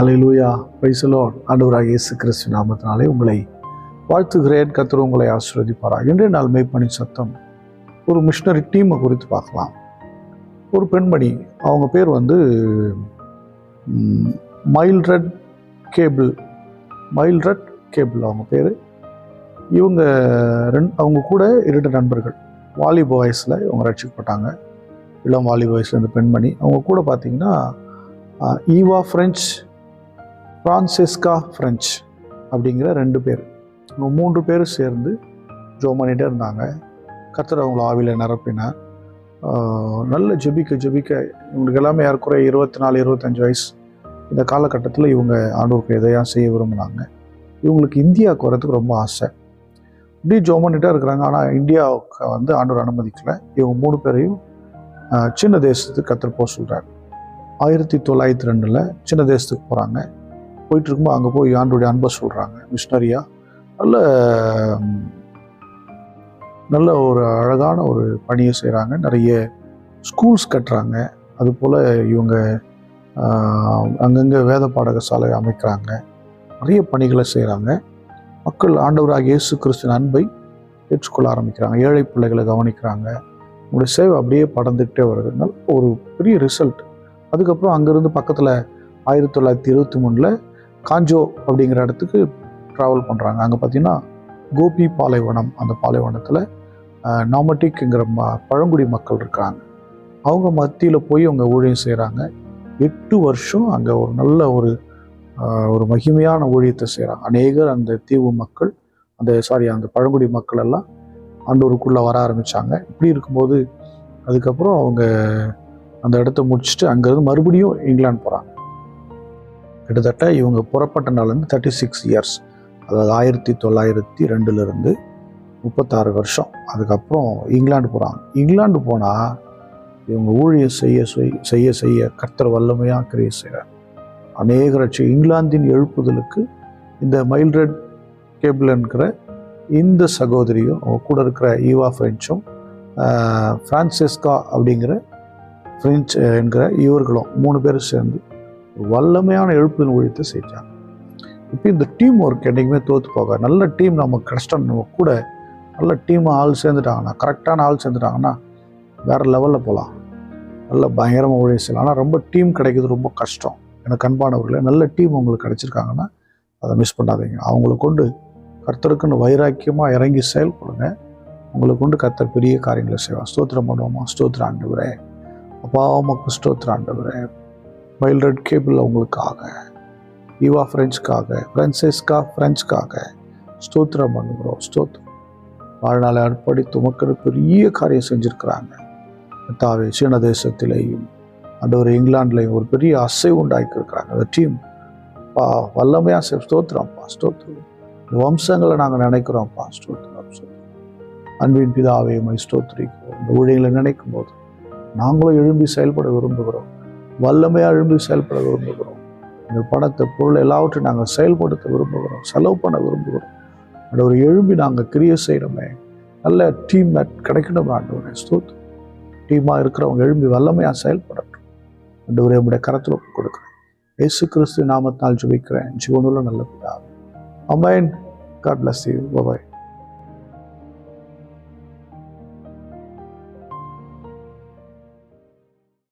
Hallelujah, praise the Lord. ஆண்டவராகிய இயேசு கிறிஸ்து நாமத்தினாலே உங்களை வாழ்த்துகிறேன். கர்த்தர் உங்களை ஆசீர்வதிப்பாராக. இன்றைய நாள் மெய்ப்பணி சத்தம் ஒரு மிஷனரி டீமை குறித்து பார்க்கலாம். ஒரு பெண்மணி, அவங்க பேர் மைல்ட்ரட் கேபிள். அவங்க பேர். இவங்க அவங்க கூட 2 நண்பர்கள் வாலிப வயசில் இவங்க ரட்சிக்கப்பட்டாங்க. இளம் வாலிப வயசில் இந்த பெண்மணி. அவங்க கூட பார்த்தீங்கன்னா ஈவா ஃப்ரெஞ்ச், ஃப்ரான்சிஸ்கா ஃப்ரெஞ்ச் அப்படிங்கிற 2 பேர். அவங்க 3 பேர் சேர்ந்து ஜெபம் பண்ணிகிட்டே இருந்தாங்க. கர்த்தர் அவங்கள ஆவியில் நிரப்பினார். நல்ல ஜெபிக்க இவங்களுக்கு எல்லாமே ஏறக்குறைய 24-25 வயசு. இந்த காலகட்டத்தில் இவங்க ஆண்டவருக்கு எதையா செய்ய விரும்பினாங்க. இவங்களுக்கு இந்தியாவுக்கு வரதுக்கு ரொம்ப ஆசை. இப்படி ஜெபம் பண்ணிகிட்டே இருக்கிறாங்க. ஆனால் இந்தியாவுக்கு ஆண்டவர் அனுமதிக்கலை. இவங்க 3 பேரையும் சின்ன தேசத்துக்கு கர்த்தர் போக சொல்கிறார். 1902 சின்ன தேசத்துக்கு போகிறாங்க. போயிட்டு இருக்கும்போது அங்கே போய் ஆண்டவருடைய அன்பை சொல்கிறாங்க. மிஷனரியா நல்ல ஒரு அழகான ஒரு பணியை செய்கிறாங்க. நிறைய ஸ்கூல்ஸ் கட்டுறாங்க. அதுபோல் இவங்க அங்கங்கே வேத பாடகசாலை அமைக்கிறாங்க. நிறைய பணிகளை செய்கிறாங்க. மக்கள் ஆண்டவராகிய இயேசு கிறிஸ்துவின் அன்பை ஏற்றுக்கொள்ள ஆரம்பிக்கிறாங்க. ஏழை பிள்ளைகளை கவனிக்கிறாங்க. உங்களுடைய சேவை அப்படியே படர்ந்துக்கிட்டே வருது. நல்ல ஒரு பெரிய ரிசல்ட். அதுக்கப்புறம் அங்கேருந்து பக்கத்தில் 1923 காஞ்சோ அப்படிங்கிற இடத்துக்கு ட்ராவல் பண்ணுறாங்க. அங்கே பார்த்திங்கன்னா கோபி பாலைவனம். அந்த பாலைவனத்தில் நாமட்டிக்ங்கிற பழங்குடி மக்கள் இருக்கிறாங்க. அவங்க மத்தியில் போய் அவங்க ஊழியம் செய்கிறாங்க. 8 வருஷம் அங்கே ஒரு நல்ல ஒரு மகிமையான ஊழியத்தை செய்கிறாங்க. அநேகர் அந்த தீவு மக்கள் அந்த பழங்குடி மக்கள் எல்லாம் ஆண்டவருக்குள்ளே வர ஆரம்பித்தாங்க. இப்படி இருக்கும்போது அதுக்கப்புறம் அவங்க அந்த இடத்த முடிச்சுட்டு அங்கேருந்து மறுபடியும் இங்கிலாந்து போகிறாங்க. கிட்டத்தட்ட இவங்க புறப்பட்ட நாள்லேருந்து 36 இயர்ஸ், அதாவது 1902 36 வருஷம். அதுக்கப்புறம் இங்கிலாந்து போகிறாங்க. இங்கிலாந்து போனால் இவங்க ஊழியம் செய்ய கர்த்தர் வல்லமையாக கிரியை செய்கிறார். அநேக இங்கிலாந்தின் எழுப்புதலுக்கு இந்த மைல்ட்ரட் கேபிள் என்கிற இந்த சகோதரியும் அவங்க கூட இருக்கிற ஈவா ஃப்ரெஞ்சும் ஃப்ரான்சிஸ்கா அப்படிங்கிற ஃப்ரெஞ்ச் என்கிற இவர்களும் 3 பேரும் சேர்ந்து வல்லமையான எழுப்புதல் ஊழியத்தை செஞ்சாங்க. இப்போ இந்த டீம் ஒர்க் என்றைக்குமே தோற்று போக, நல்ல டீம் நம்ம கஷ்டம், நம்ம கூட நல்ல டீம் ஆள் சேர்ந்துட்டாங்கன்னா, கரெக்டான ஆள் சேர்ந்துட்டாங்கன்னா வேறு லெவலில் போகலாம். நல்ல பயங்கரமாக ஊழியம் செய்யலாம். ஆனால் ரொம்ப டீம் கிடைக்கிறது ரொம்ப கஷ்டம். எனக்கு அன்பானவர்களே, நல்ல டீம் உங்களுக்கு கிடைச்சிருக்காங்கன்னா அதை மிஸ் பண்ணாதீங்க. அவங்கள கொண்டு கர்த்தருக்குன்னு வைராக்கியமாக இறங்கி செயல்படுங்க. உங்களை கொண்டு கர்த்தர் பெரிய காரியங்களை செய்வார். ஸ்தோத்திரம் பண்ணுவோமா? ஸ்தோத்திர ஆண்டவரே, அப்பா உமக்கு ஸ்தோத்திர ஆண்டவரே. மைல்ட்ரட் கேபிள் அவங்களுக்காக, ஈவா ஃப்ரெஞ்சுக்காக, ஃப்ரான்சிஸ்கா ஃப்ரெஞ்சுக்காக ஸ்தோத்திரம் பண்ணுகிறோம். ஸ்தோத்திரம். வாழ்நாளை அர்ப்பணித்து உமக்கு பெரிய காரியம் செஞ்சுருக்கிறாங்க. தாவே சீன தேசத்திலேயும் ஒரு இங்கிலாந்துலேயும் ஒரு பெரிய அசைவு உண்டாக்கியிருக்கிறாங்க. அந்த டீம் வல்லமையாக ஸ்தோத்திரம்ப்பா. ஸ்தோத்திரம். இந்த வம்சங்களை நாங்கள் நினைக்கிறோம்ப்பா. ஸ்தோத்திரம். அன்பின் பிதாவே உம்மை ஸ்தோத்திரிக்கிறோம். இந்த ஊழியங்களை நினைக்கும் போது நாங்களும் எழும்பி செயல்பட விரும்புகிறோம். வல்லமையாக எழும்பி செயல்பட விரும்புகிறோம். எங்கள் பணத்தை, பொருள் எல்லாவற்றையும் நாங்கள் செயல்படுத்த விரும்புகிறோம். செலவு பண்ண விரும்புகிறோம். அந்த ஒரு எழும்பி நாங்கள் கிரியை செய்யணுமே. நல்ல டீம் கிடைக்கணும் ஆண்டவரே. ஸ்தோத்திரம். டீமாக இருக்கிறவங்க எழும்பி வல்லமையாக செயல்படட்டும். ஆண்டவரே உம்முடைய கரத்தில் கொடுக்குறேன். இயேசு கிறிஸ்து நாமத்தினால் ஜெபிக்கிறேன். ஜீவனுள்ள நல்ல பிதாவே. ஆமென். God bless you. Bye bye.